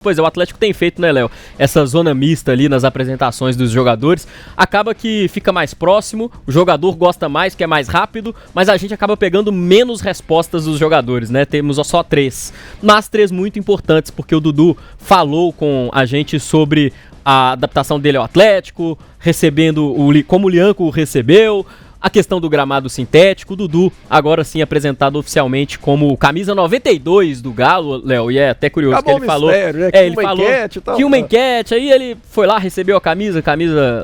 Pois é, o Atlético tem feito, né, Léo, essa zona mista ali nas apresentações dos jogadores, acaba que fica mais próximo, o jogador gosta mais, que é mais rápido, mas a gente acaba pegando menos respostas dos jogadores, né, temos só 3, mas 3 muito importantes, porque o Dudu falou com a gente sobre a adaptação dele ao Atlético, recebendo como o Lianco o recebeu, a questão do gramado sintético, o Dudu agora sim apresentado oficialmente como camisa 92 do Galo, Léo, e é até curioso. Acabou que ele falou, mistério, né? ele falou que uma enquete, aí ele foi lá, recebeu a camisa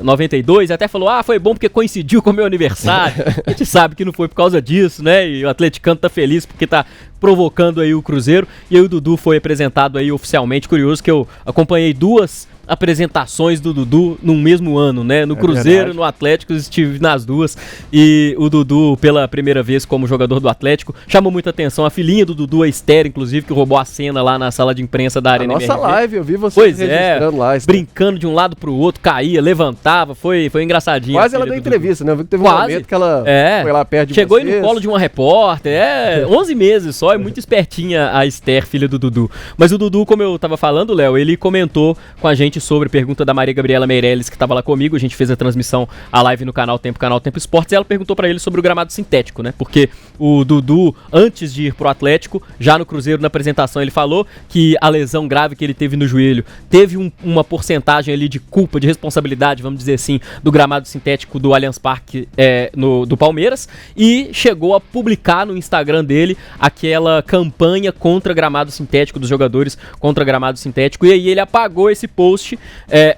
92, e até falou, foi bom porque coincidiu com o meu aniversário. A gente sabe que não foi por causa disso, né, e o atleticano tá feliz porque tá provocando aí o Cruzeiro, e aí o Dudu foi apresentado aí oficialmente. Curioso que eu acompanhei 2 apresentações do Dudu no mesmo ano, né? No Cruzeiro, no Atlético, estive nas 2, e o Dudu, pela primeira vez como jogador do Atlético, chamou muita atenção. A filhinha do Dudu, a Esther, inclusive, que roubou a cena lá na sala de imprensa da Arena MRV. Nossa live, eu vi você registrando lá. Brincando de um lado pro outro, caía, levantava, foi engraçadinho. Quase ela deu entrevista, né? Eu vi que teve um momento que ela foi lá perto de chegou aí no colo de uma repórter, 11 meses só, é muito espertinha a Esther, filha do Dudu. Mas o Dudu, como eu tava falando, Léo, ele comentou com a gente sobre pergunta da Maria Gabriela Meirelles, que estava lá comigo. A gente fez a transmissão, a live no canal Tempo Esportes, e ela perguntou para ele sobre o gramado sintético, né? Porque o Dudu, antes de ir pro Atlético, já no Cruzeiro, na apresentação, ele falou que a lesão grave que ele teve no joelho teve uma porcentagem ali de culpa, de responsabilidade, vamos dizer assim, do gramado sintético do Allianz Parque do Palmeiras, e chegou a publicar no Instagram dele aquela campanha contra gramado sintético, dos jogadores contra gramado sintético, e aí ele apagou esse post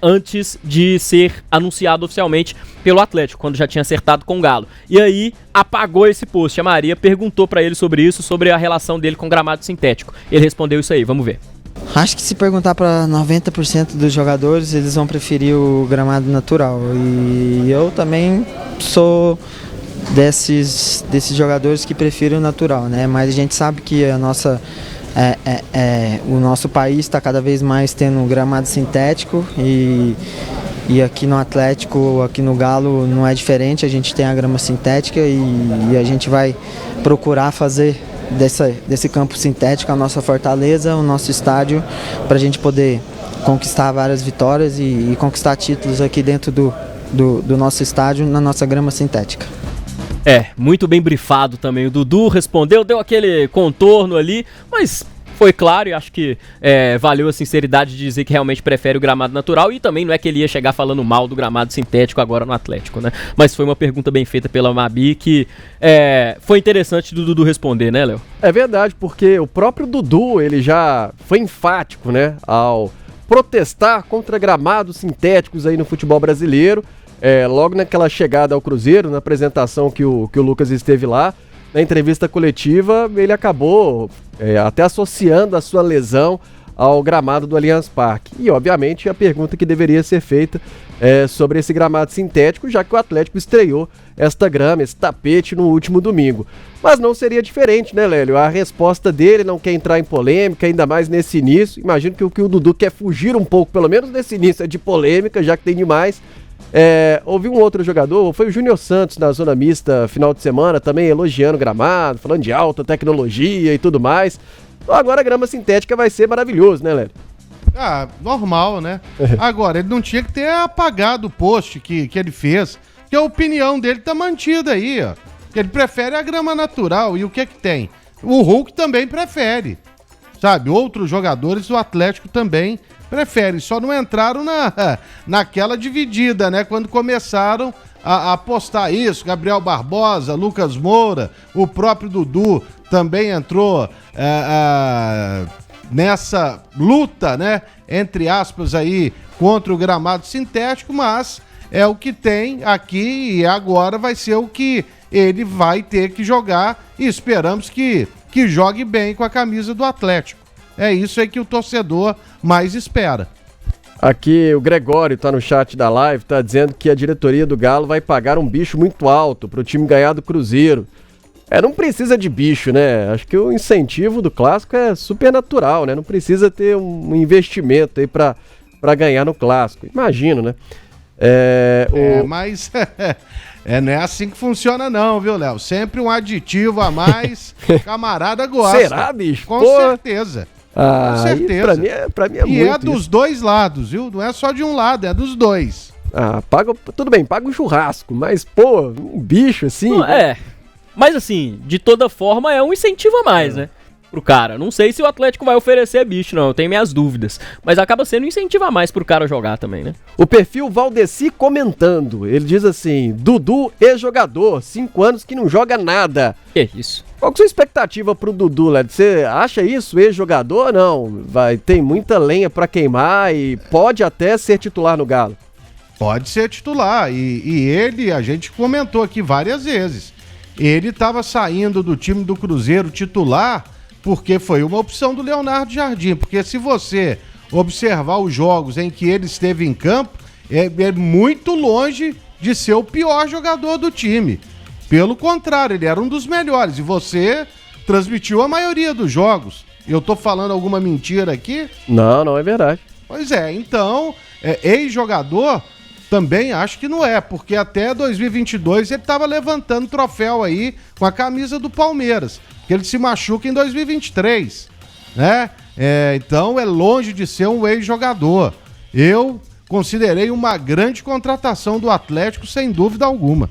antes de ser anunciado oficialmente pelo Atlético, quando já tinha acertado com o Galo. E aí apagou esse post. A Maria perguntou pra ele sobre isso, sobre a relação dele com o gramado sintético. Ele respondeu isso aí, vamos ver. Acho que se perguntar para 90% dos jogadores, eles vão preferir o gramado natural. E eu também sou desses jogadores que preferem o natural, né? Mas a gente sabe que a nossa... o nosso país está cada vez mais tendo gramado sintético, e aqui no Atlético, aqui no Galo não é diferente. A gente tem a grama sintética e a gente vai procurar fazer desse campo sintético a nossa fortaleza, o nosso estádio, para a gente poder conquistar várias vitórias e conquistar títulos aqui dentro do nosso estádio, na nossa grama sintética. Muito bem brifado também. O Dudu respondeu, deu aquele contorno ali, mas foi claro, e acho que valeu a sinceridade de dizer que realmente prefere o gramado natural, e também não é que ele ia chegar falando mal do gramado sintético agora no Atlético, né? Mas foi uma pergunta bem feita pela Mabi que foi interessante do Dudu responder, né, Léo? É verdade, porque o próprio Dudu, ele já foi enfático, né, ao protestar contra gramados sintéticos aí no futebol brasileiro. Logo naquela chegada ao Cruzeiro, na apresentação que o Lucas esteve lá, na entrevista coletiva, ele acabou até associando a sua lesão ao gramado do Allianz Parque. E, obviamente, a pergunta que deveria ser feita sobre esse gramado sintético, já que o Atlético estreou esta grama, esse tapete, no último domingo. Mas não seria diferente, né, Lélio? A resposta dele não quer entrar em polêmica, ainda mais nesse início. Imagino que o Dudu quer fugir um pouco, pelo menos nesse início, de polêmica, já que tem demais. Houve um outro jogador, foi o Júnior Santos, na zona mista, final de semana, também elogiando o gramado, falando de alta tecnologia e tudo mais. Então agora a grama sintética vai ser maravilhoso, né, Léo? Normal, né? Agora, ele não tinha que ter apagado o post que ele fez, que a opinião dele tá mantida aí, ó. Ele prefere a grama natural, e o que tem? O Hulk também prefere, sabe? Outros jogadores do Atlético também preferem, só não entraram naquela dividida, né? Quando começaram a postar isso, Gabriel Barbosa, Lucas Moura, o próprio Dudu também entrou nessa luta, né? Entre aspas aí, contra o gramado sintético, mas é o que tem aqui, e agora vai ser o que ele vai ter que jogar, e esperamos que jogue bem com a camisa do Atlético. É isso aí que o torcedor mais espera. Aqui o Gregório tá no chat da live, tá dizendo que a diretoria do Galo vai pagar um bicho muito alto pro time ganhar do Cruzeiro. Não precisa de bicho, né? Acho que o incentivo do Clássico é super natural, né? Não precisa ter um investimento aí pra ganhar no Clássico. Imagino, né? Mas não é assim que funciona não, viu, Léo? Sempre um aditivo a mais, camarada gosta. Será, bicho? Com certeza. Com certeza. Pra mim é muito. E é dos dois lados, viu? Não é só de um lado, é dos dois. Tudo bem, paga um churrasco, mas, pô, um bicho assim... Não, mas assim, de toda forma é um incentivo a mais, né? Pro cara. Não sei se o Atlético vai oferecer bicho, não. Eu tenho minhas dúvidas. Mas acaba sendo um incentivo a mais pro cara jogar também, né? O perfil Valdeci comentando. Ele diz assim: Dudu, ex-jogador, 5 anos que não joga nada. Que isso? Qual que é a sua expectativa pro Dudu, Led? Você acha isso ex-jogador? Não. Tem muita lenha pra queimar e pode até ser titular no Galo. Pode ser titular. E ele, a gente comentou aqui várias vezes. Ele tava saindo do time do Cruzeiro titular porque foi uma opção do Leonardo Jardim, porque se você observar os jogos em que ele esteve em campo, é muito longe de ser o pior jogador do time. Pelo contrário, ele era um dos melhores, e você transmitiu a maioria dos jogos. Eu tô falando alguma mentira aqui? Não é verdade. Pois é, então, ex-jogador também acho que não é, porque até 2022 ele tava levantando troféu aí com a camisa do Palmeiras, que ele se machuca em 2023, né? Então é longe de ser um ex-jogador. Eu considerei uma grande contratação do Atlético, sem dúvida alguma.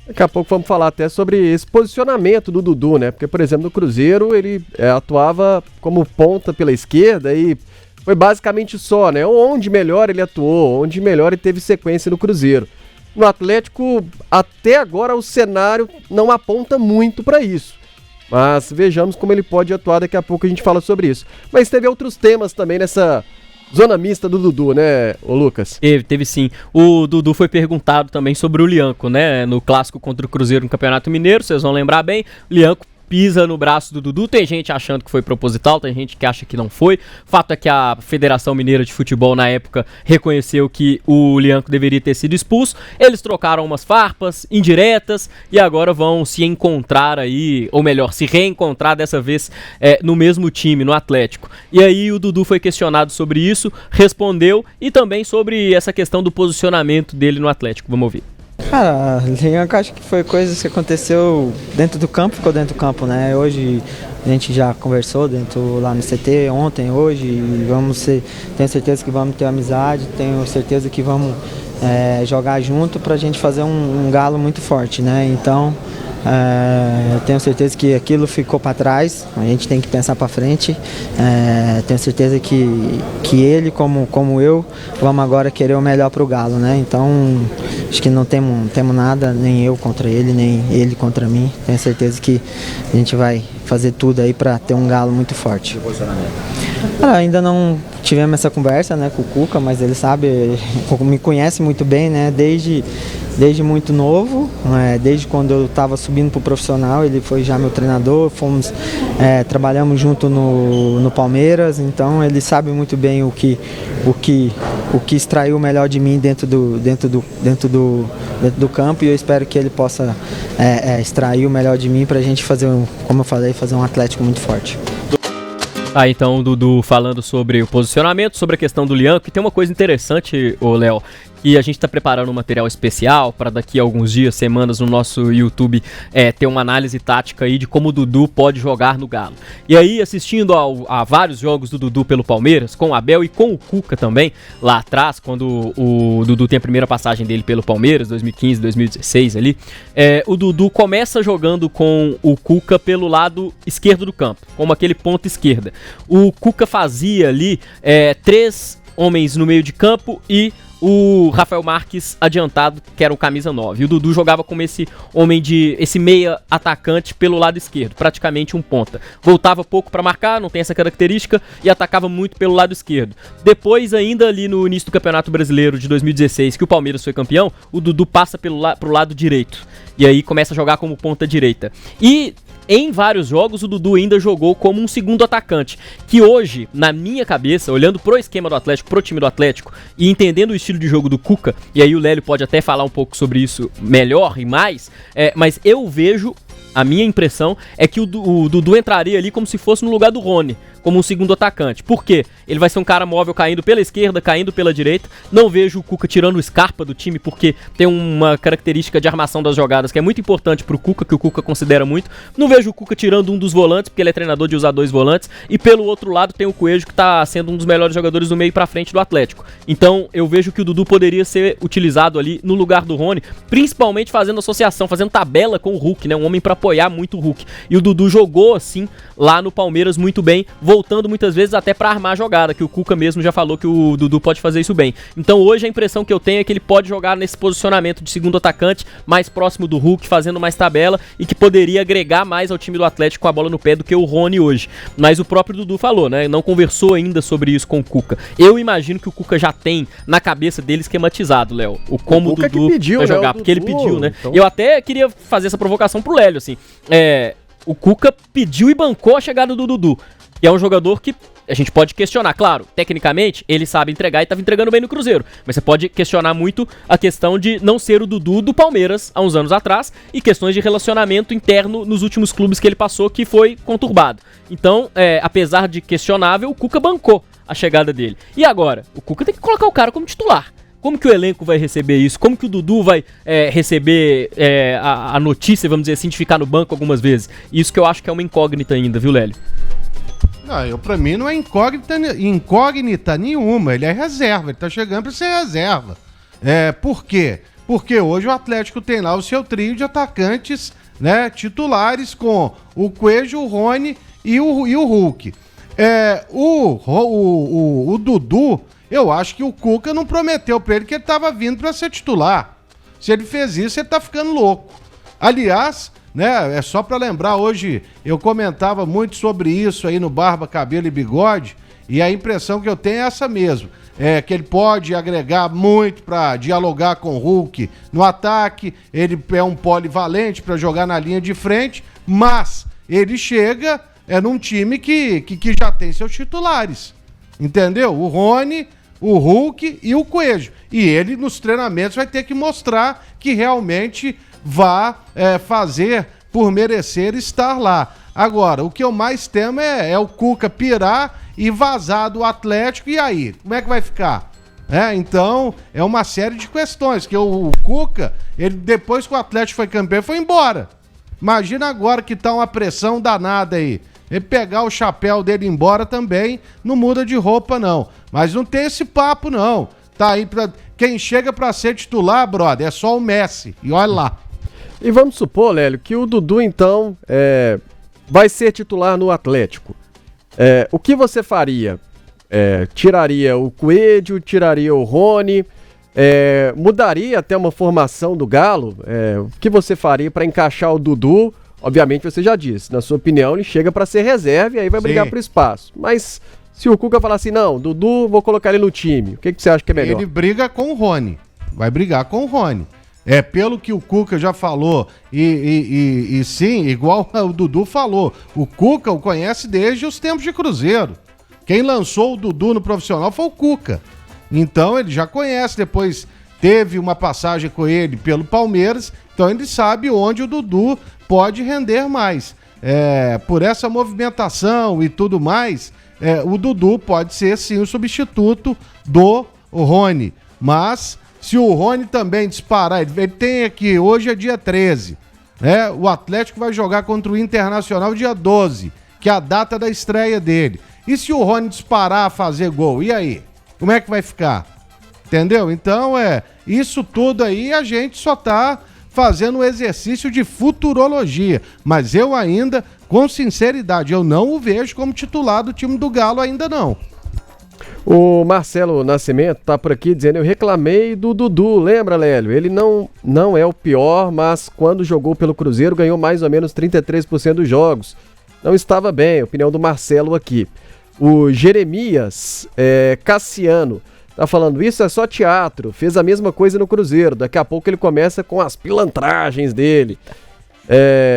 Daqui a pouco vamos falar até sobre esse posicionamento do Dudu, né? Porque, por exemplo, no Cruzeiro ele atuava como ponta pela esquerda e foi basicamente só, né? Onde melhor ele atuou, onde melhor ele teve sequência no Cruzeiro. No Atlético, até agora o cenário não aponta muito para isso. Mas vejamos como ele pode atuar, daqui a pouco a gente fala sobre isso. Mas teve outros temas também nessa zona mista do Dudu, né, ô Lucas? Teve sim. O Dudu foi perguntado também sobre o Lianco, né, no clássico contra o Cruzeiro no Campeonato Mineiro, vocês vão lembrar bem, o Lianco pisa no braço do Dudu, tem gente achando que foi proposital, tem gente que acha que não foi. Fato é que a Federação Mineira de Futebol na época reconheceu que o Lianco deveria ter sido expulso, eles trocaram umas farpas indiretas e agora vão se encontrar aí, ou melhor, se reencontrar dessa vez no mesmo time, no Atlético. E aí o Dudu foi questionado sobre isso, respondeu, e também sobre essa questão do posicionamento dele no Atlético. Vamos ouvir. Cara, eu acho que foi coisas que aconteceu dentro do campo, ficou dentro do campo, né? Hoje a gente já conversou lá no CT, ontem, hoje, e tenho certeza que vamos ter amizade, tenho certeza que vamos jogar junto pra gente fazer um Galo muito forte, né? Então, eu tenho certeza que aquilo ficou para trás, a gente tem que pensar para frente. Tenho certeza que ele, como eu, vamos agora querer o melhor para o Galo, né? Então, acho que não temos nada, nem eu contra ele, nem ele contra mim. Tenho certeza que a gente vai fazer tudo aí para ter um Galo muito forte. Ainda não tivemos essa conversa, né, com o Cuca, mas ele sabe, me conhece muito bem, né? Desde muito novo, desde quando eu estava subindo para o profissional, ele foi já meu treinador, trabalhamos junto no Palmeiras, então ele sabe muito bem o que extraiu o melhor de mim dentro do campo, e eu espero que ele possa extrair o melhor de mim para a gente fazer, como eu falei, fazer um Atlético muito forte. Então o Dudu falando sobre o posicionamento, sobre a questão do Lianco, e tem uma coisa interessante, Léo, e a gente está preparando um material especial para daqui a alguns dias, semanas, no nosso YouTube ter uma análise tática aí de como o Dudu pode jogar no Galo. E aí, assistindo a vários jogos do Dudu pelo Palmeiras, com o Abel e com o Cuca também, lá atrás, quando o Dudu tem a primeira passagem dele pelo Palmeiras, 2015, 2016 ali, o Dudu começa jogando com o Cuca pelo lado esquerdo do campo, como aquele ponta esquerda. O Cuca fazia ali 3 homens no meio de campo e o Rafael Marques adiantado, que era o camisa 9. E o Dudu jogava como esse meia atacante pelo lado esquerdo, praticamente um ponta. Voltava pouco para marcar, não tem essa característica, e atacava muito pelo lado esquerdo. Depois, ainda ali no início do Campeonato Brasileiro de 2016, que o Palmeiras foi campeão, o Dudu passa pro lado direito. E aí começa a jogar como ponta direita. E em vários jogos o Dudu ainda jogou como um segundo atacante, que hoje, na minha cabeça, olhando pro esquema do Atlético, pro time do Atlético, e entendendo o estilo de jogo do Cuca, e aí o Lélio pode até falar um pouco sobre isso melhor e mais, mas eu vejo, a minha impressão é que o Dudu entraria ali como se fosse no lugar do Rony, como um segundo atacante. Por quê? Ele vai ser um cara móvel caindo pela esquerda, caindo pela direita. Não vejo o Cuca tirando o Scarpa do time, porque tem uma característica de armação das jogadas que é muito importante pro Cuca, que o Cuca considera muito. Não vejo o Cuca tirando um dos volantes, porque ele é treinador de usar 2 volantes. E pelo outro lado tem o Coelho, que tá sendo um dos melhores jogadores do meio pra frente do Atlético. Então eu vejo que o Dudu poderia ser utilizado ali no lugar do Rony, principalmente fazendo associação, fazendo tabela com o Hulk, né? Um homem pra apoiar muito o Hulk. E o Dudu jogou assim lá no Palmeiras muito bem, voltando muitas vezes até pra armar a jogada, que o Cuca mesmo já falou que o Dudu pode fazer isso bem. Então hoje a impressão que eu tenho é que ele pode jogar nesse posicionamento de segundo atacante, mais próximo do Hulk, fazendo mais tabela, e que poderia agregar mais ao time do Atlético com a bola no pé do que o Rony hoje. Mas o próprio Dudu falou, né? Não conversou ainda sobre isso com o Cuca. Eu imagino que o Cuca já tem na cabeça dele esquematizado, Léo, como o Dudu pediu, vai jogar, né, porque ele pediu, né? Então... Eu até queria fazer essa provocação pro Lélio, assim. O Cuca pediu e bancou a chegada do Dudu, que é um jogador que a gente pode questionar. Claro, tecnicamente, ele sabe entregar e estava entregando bem no Cruzeiro, mas você pode questionar muito a questão de não ser o Dudu do Palmeiras há uns anos atrás e questões de relacionamento interno nos últimos clubes que ele passou, que foi conturbado. Então, apesar de questionável, o Cuca bancou a chegada dele. E agora? O Cuca tem que colocar o cara como titular. Como que o elenco vai receber isso? Como que o Dudu vai receber a notícia, vamos dizer assim, de ficar no banco algumas vezes? Isso que eu acho que é uma incógnita ainda, viu, Lélio? Não, pra mim não é incógnita nenhuma. Ele é reserva, ele tá chegando pra ser reserva. Por quê? Porque hoje o Atlético tem lá o seu trio de atacantes, né, titulares, com o Coelho, o Rony e o Hulk. O Dudu... Eu acho que o Cuca não prometeu pra ele que ele tava vindo pra ser titular. Se ele fez isso, ele tá ficando louco. Aliás, né, é só pra lembrar, hoje eu comentava muito sobre isso aí no Barba, Cabelo e Bigode, e a impressão que eu tenho é essa mesmo. Que ele pode agregar muito pra dialogar com o Hulk no ataque, ele é um polivalente pra jogar na linha de frente, mas ele chega num time que já tem seus titulares. Entendeu? O Rony, o Hulk e o Coelho. E ele, nos treinamentos, vai ter que mostrar que realmente vai fazer por merecer estar lá. Agora, o que eu mais temo é o Cuca pirar e vazar do Atlético. E aí? Como é que vai ficar? Então, é uma série de questões. Que o Cuca, ele, depois que o Atlético foi campeão, foi embora. Imagina agora que tá uma pressão danada aí. Ele pegar o chapéu dele embora também, não muda de roupa, não. Mas não tem esse papo, não. Tá aí pra... Quem chega pra ser titular, brother, é só o Messi. E olha lá. E vamos supor, Lélio, que o Dudu, então, vai ser titular no Atlético. O que você faria? Tiraria o Coelho, tiraria o Rony, mudaria até uma formação do Galo? O que você faria pra encaixar o Dudu? Obviamente você já disse, na sua opinião ele chega pra ser reserva e aí vai brigar por espaço. Mas se o Cuca falar assim, não, Dudu, vou colocar ele no time, o que você acha que é melhor? Ele briga com o Rony, vai brigar com o Rony. Pelo que o Cuca já falou, e sim, igual o Dudu falou, o Cuca o conhece desde os tempos de Cruzeiro. Quem lançou o Dudu no profissional foi o Cuca. Então ele já conhece, depois teve uma passagem com ele pelo Palmeiras, então ele sabe onde o Dudu pode render mais. Por essa movimentação e tudo mais, o Dudu pode ser sim o substituto do Rony. Mas se o Rony também disparar, ele tem aqui, hoje é dia 13, o Atlético vai jogar contra o Internacional dia 12, que é a data da estreia dele. E se o Rony disparar a fazer gol, e aí? Como é que vai ficar? Entendeu? Então, isso tudo aí a gente só tá fazendo um exercício de futurologia. Mas eu ainda, com sinceridade, eu não o vejo como titular do time do Galo ainda não. O Marcelo Nascimento tá por aqui dizendo, eu reclamei do Dudu, lembra, Lélio? Ele não é o pior, mas quando jogou pelo Cruzeiro ganhou mais ou menos 33% dos jogos. Não estava bem, opinião do Marcelo aqui. O Jeremias Cassiano tá falando, isso é só teatro, fez a mesma coisa no Cruzeiro, daqui a pouco ele começa com as pilantragens dele.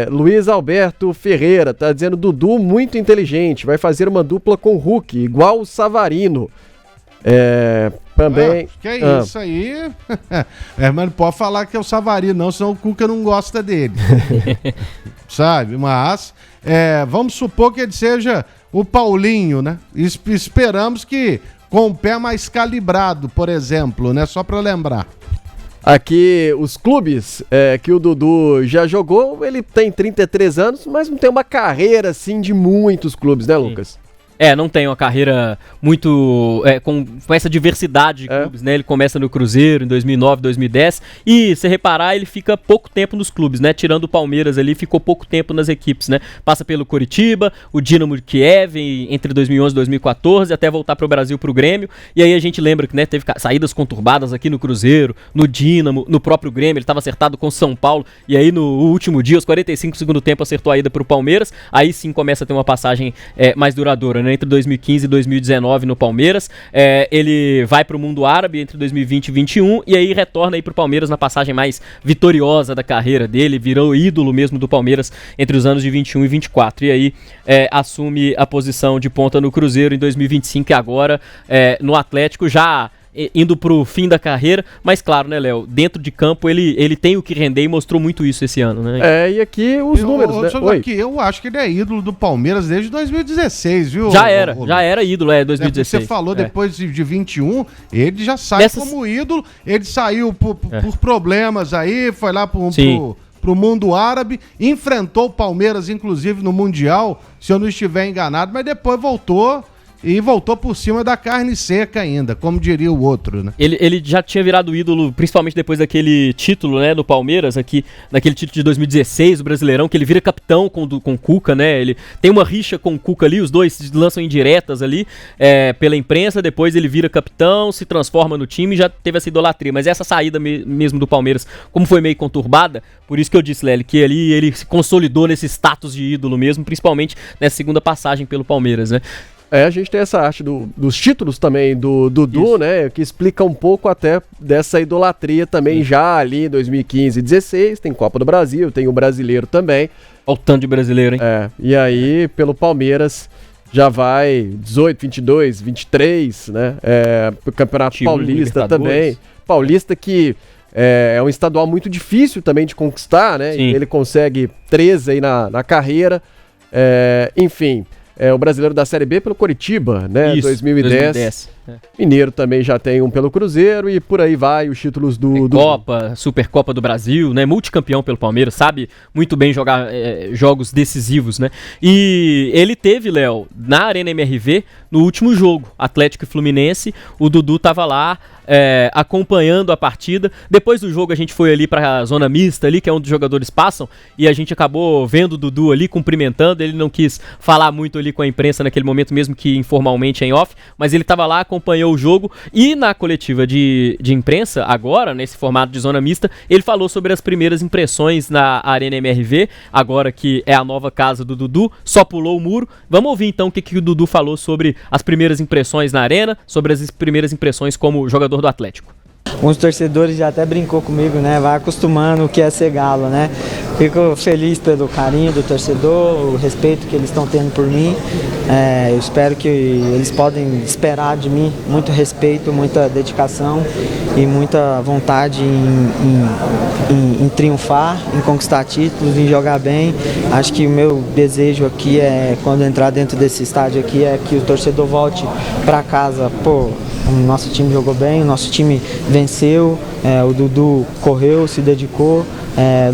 Luiz Alberto Ferreira tá dizendo, Dudu muito inteligente, vai fazer uma dupla com o Hulk, igual o Savarino. Também... que é isso aí? Mas não pode falar que é o Savarino não, senão o Cuca não gosta dele. Sabe? Mas vamos supor que ele seja o Paulinho, né? Esperamos que com o pé mais calibrado, por exemplo, né? Só para lembrar. Aqui, os clubes que o Dudu já jogou, ele tem 33 anos, mas não tem uma carreira, assim, de muitos clubes, né, Lucas? Não tem uma carreira muito com essa diversidade de clubes, né? Ele começa no Cruzeiro em 2009, 2010 e, se reparar, ele fica pouco tempo nos clubes, né? Tirando o Palmeiras ali, ficou pouco tempo nas equipes, né? Passa pelo Coritiba, o Dinamo de Kiev entre 2011 e 2014, até voltar pro Brasil, pro Grêmio, e aí a gente lembra que, né, teve saídas conturbadas aqui no Cruzeiro, no Dinamo, no próprio Grêmio, ele estava acertado com o São Paulo, e aí no último dia, aos 45 do segundo tempo, acertou a ida pro Palmeiras, aí sim começa a ter uma passagem mais duradoura, né? Entre 2015 e 2019 no Palmeiras, ele vai pro mundo árabe entre 2020 e 2021 e aí retorna aí pro Palmeiras na passagem mais vitoriosa da carreira dele, virou ídolo mesmo do Palmeiras entre os anos de 21 e 24 e aí assume a posição de ponta no Cruzeiro em 2025 e agora no Atlético já indo pro fim da carreira, mas claro, né, Léo, dentro de campo ele tem o que render e mostrou muito isso esse ano, né? E aqui os números, né? Aqui, eu acho que ele é ídolo do Palmeiras desde 2016, viu? Já era ídolo, 2016. Você falou depois de 21, ele já sai como ídolo, ele saiu por problemas aí, foi lá pro mundo árabe, enfrentou o Palmeiras, inclusive, no Mundial, se eu não estiver enganado, mas depois voltou por cima da carne seca ainda, como diria o outro, né? Ele já tinha virado ídolo, principalmente depois daquele título, né, no Palmeiras, aqui, naquele título de 2016, o Brasileirão, que ele vira capitão com o Cuca, né? Ele tem uma rixa com o Cuca ali, os dois lançam indiretas ali pela imprensa, depois ele vira capitão, se transforma no time e já teve essa idolatria. Mas essa saída mesmo do Palmeiras, como foi meio conturbada, por isso que eu disse, Lely, que ali ele se consolidou nesse status de ídolo mesmo, principalmente nessa segunda passagem pelo Palmeiras, né? A gente tem essa arte dos títulos também do Dudu, né, que explica um pouco até dessa idolatria também já ali em 2015 e 2016, tem Copa do Brasil, tem o Brasileiro também. Olha o tanto de brasileiro, hein? E aí pelo Palmeiras já vai 18, 22, 23, né, pro Campeonato Paulista também. Paulista que é um estadual muito difícil também de conquistar, né, ele consegue 13 aí na carreira, enfim... o brasileiro da Série B pelo Coritiba, né? Isso, 2010. Mineiro também já tem um pelo Cruzeiro e por aí vai os títulos do Copa, Supercopa do Brasil, né? Multicampeão pelo Palmeiras, sabe muito bem jogar jogos decisivos, né? E ele teve, Léo, na Arena MRV, no último jogo, Atlético e Fluminense, o Dudu tava lá acompanhando a partida. Depois do jogo a gente foi ali pra zona mista ali, que é onde os jogadores passam, e a gente acabou vendo o Dudu ali, cumprimentando. Ele não quis falar muito ali com a imprensa naquele momento, mesmo que informalmente em off, mas ele tava lá, acompanhou o jogo, e na coletiva de imprensa, agora, nesse formato de zona mista, ele falou sobre as primeiras impressões na Arena MRV, agora que é a nova casa do Dudu, só pulou o muro. Vamos ouvir então o que o Dudu falou sobre as primeiras impressões na Arena, sobre as primeiras impressões como jogador do Atlético. Uns torcedores já até brincou comigo, né? Vai acostumando o que é ser galo, né? Fico feliz pelo carinho do torcedor, o respeito que eles estão tendo por mim. Eu espero que eles podem esperar de mim muito respeito, muita dedicação e muita vontade em triunfar, em conquistar títulos, em jogar bem. Acho que o meu desejo aqui quando entrar dentro desse estádio aqui, é que o torcedor volte para casa. O nosso time jogou bem, o nosso time venceu, o Dudu correu, se dedicou,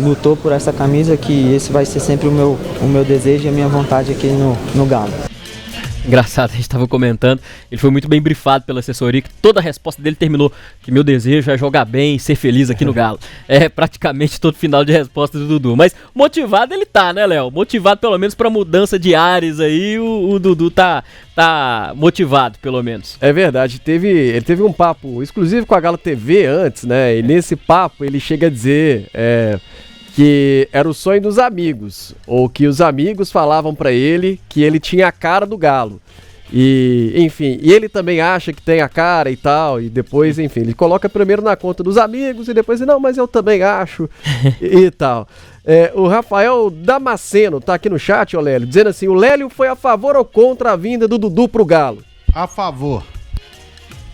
lutou por essa camisa, que esse vai ser sempre o meu desejo e a minha vontade aqui no Galo. Engraçado, a gente estava comentando, ele foi muito bem brifado pela assessoria, que toda a resposta dele terminou que meu desejo é jogar bem e ser feliz aqui no Galo. É praticamente todo final de resposta do Dudu, mas motivado ele tá, né, Léo? Motivado pelo menos para mudança de ares aí, o Dudu tá motivado, pelo menos. É verdade, ele teve um papo exclusivo com a Galo TV antes, né, e nesse papo ele chega a dizer... que era o sonho dos amigos, ou que os amigos falavam pra ele que ele tinha a cara do Galo. E, enfim, e ele também acha que tem a cara e tal, e depois, enfim, ele coloca primeiro na conta dos amigos e depois, não, mas eu também acho, e tal. O Rafael Damasceno tá aqui no chat, ó, Lélio, dizendo assim, o Lélio foi a favor ou contra a vinda do Dudu pro Galo? A favor.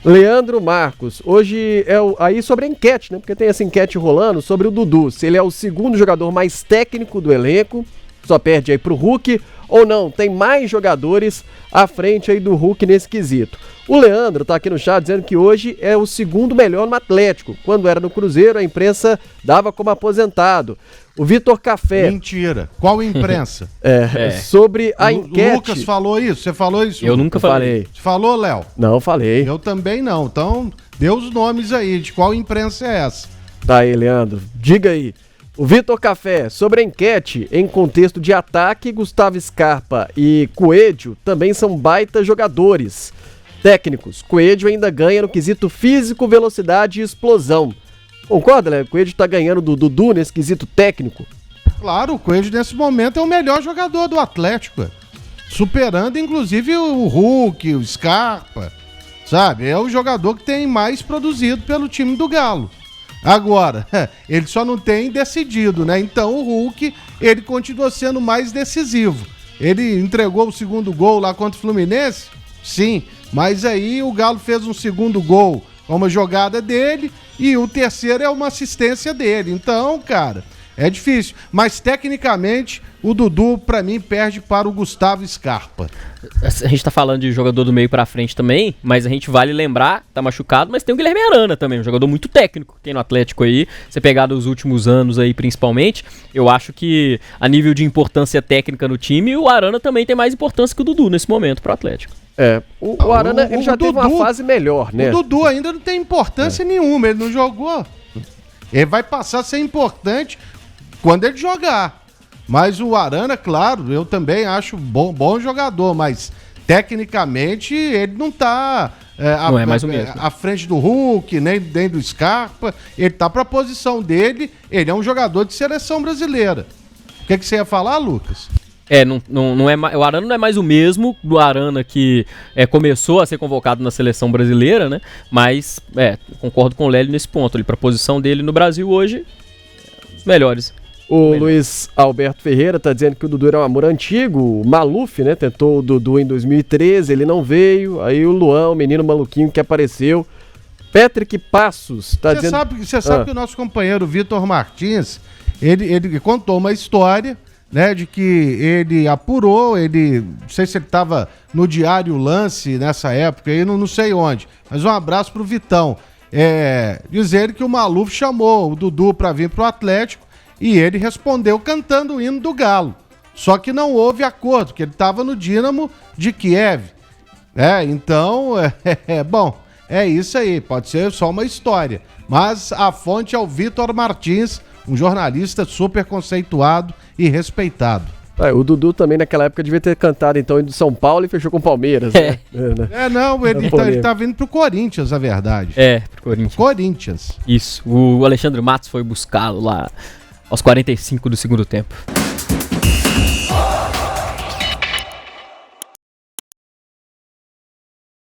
Leandro Marcos, hoje aí sobre a enquete, né? Porque tem essa enquete rolando sobre o Dudu, se ele é o segundo jogador mais técnico do elenco, só perde aí pro Hulk, ou não, tem mais jogadores à frente aí do Hulk nesse quesito. O Leandro tá aqui no chat dizendo que hoje é o segundo melhor no Atlético. Quando era no Cruzeiro, a imprensa dava como aposentado. O Vitor Café... Mentira. Qual imprensa? Sobre a enquete... O Lucas falou isso? Você falou isso? Eu nunca falei. Você falou, Léo? Não, falei. Eu também não. Então, dê os nomes aí, de qual imprensa é essa? Tá aí, Leandro. Diga aí. O Vitor Café, sobre a enquete, em contexto de ataque, Gustavo Scarpa e Coelho também são baita jogadores. Técnicos, Coelho ainda ganha no quesito físico, velocidade e explosão. Concorda, Léo? Coelho tá ganhando do Dudu nesse quesito técnico? Claro, o Coelho nesse momento é o melhor jogador do Atlético. Superando, inclusive, o Hulk, o Scarpa, sabe? É o jogador que tem mais produzido pelo time do Galo. Agora, ele só não tem decidido, né? Então o Hulk, ele continua sendo mais decisivo. Ele entregou o segundo gol lá contra o Fluminense? Sim, mas aí o Galo fez um segundo gol com uma jogada dele e o terceiro é uma assistência dele. Então, cara, é difícil. Mas tecnicamente, o Dudu, pra mim, perde para o Gustavo Scarpa. A gente tá falando de jogador do meio pra frente também, mas a gente vale lembrar, tá machucado, mas tem o Guilherme Arana também, um jogador muito técnico que tem no Atlético aí. Você pegar dos últimos anos aí, principalmente, eu acho que a nível de importância técnica no time, o Arana também tem mais importância que o Dudu nesse momento pro Atlético. O Arana ele já teve uma fase melhor, né? O Dudu ainda não tem importância nenhuma, ele não jogou. Ele vai passar a ser importante quando ele jogar. Mas o Arana, claro, eu também acho bom jogador, mas tecnicamente ele não tá à frente do Hulk, nem do Scarpa. Ele tá pra posição dele, ele é um jogador de seleção brasileira. O que você ia falar, Lucas? Não é, o Arana não é mais o mesmo do Arana que começou a ser convocado na seleção brasileira, né? Mas, concordo com o Lélio nesse ponto. Ele, pra posição dele no Brasil hoje, os melhores. O Luiz Alberto Ferreira tá dizendo que o Dudu era um amor antigo. O Maluf, né? Tentou o Dudu em 2013, ele não veio. Aí o Luan, o menino maluquinho que apareceu. Patrick Passos tá dizendo... Você sabe que o nosso companheiro Vitor Martins, ele contou uma história, né? De que ele apurou, não sei se ele tava no Diário Lance nessa época, aí não sei onde. Mas um abraço pro Vitão. Dizer que o Maluf chamou o Dudu pra vir pro Atlético, e ele respondeu cantando o hino do Galo. Só que não houve acordo, porque ele estava no Dínamo de Kiev. Então, bom, é isso aí. Pode ser só uma história. Mas a fonte é o Vitor Martins, um jornalista super conceituado e respeitado. O Dudu também naquela época devia ter cantado então do São Paulo e fechou com o Palmeiras. Né? Ele tá vindo pro Corinthians, a verdade. Pro Corinthians. Corinthians. Isso, o Alexandre Matos foi buscá-lo lá aos 45 do segundo tempo.